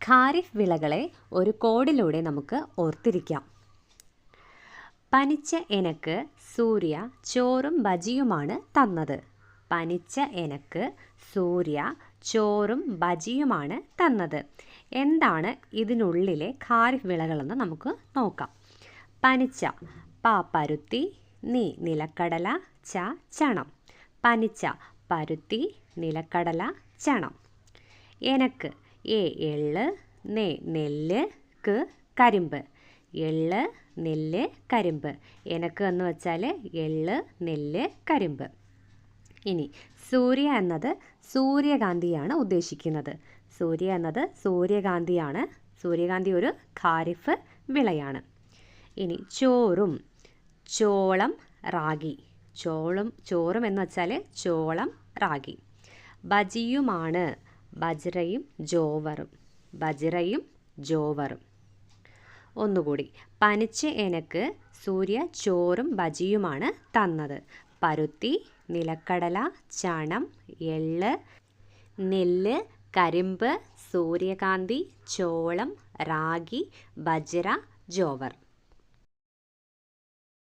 ഖാരിഫ് വിളകളെ ഒരു കോഡിലൂടെ നമുക്ക് ഓർത്തിരിക്കാം. പനിച്ച എനക്ക് സൂര്യ ചോറും ബജിയുമാണ് തന്നത്. പനിച്ച എനക്ക് സൂര്യ ചോറും ബജിയുമാണ് തന്നത്. എന്താണ് ഇതിനുള്ളിലെ ഖാരിഫ് വിളകളെന്ന് നമുക്ക് നോക്കാം. പനിച്ച പ പരുത്തി, നി നിലക്കടല, ച ചണം. പനിച്ച പരുത്തി, നിലക്കടല, ചണം. എനക്ക് എ എള്ള്, നെ നെല്ല്, ക്ക് കരിമ്പ്. എള്ള്, നെല്ല്, കരിമ്പ്. എനക്ക് എന്ന് വെച്ചാൽ എള്ള്, നെല്ല്, കരിമ്പ്. ഇനി സൂര്യ എന്നത് സൂര്യകാന്തിയാണ് ഉദ്ദേശിക്കുന്നത്. സൂര്യ എന്നത് സൂര്യകാന്തിയാണ്. സൂര്യകാന്തി ഒരു ഖാരിഫ് വിളയാണ്. ഇനി ചോറും ചോളം, റാഗി. ചോറും എന്ന് വെച്ചാൽ ചോളം, റാഗി. ബജിയുമാണ് ബജ്രയും ജോവറും. ബജ്രയും ജോവറും. ഒന്നുകൂടി. പനിച്ച എനക്ക് സൂര്യ ചോറും ബജിയുമാണ് തന്നത്. പരുത്തി, നിലക്കടല, ചണം, എള്ള്, നെല്ല്, കരിമ്പ്, സൂര്യകാന്തി, ചോളം, റാഗി, ബജ്ര, ജോവർ.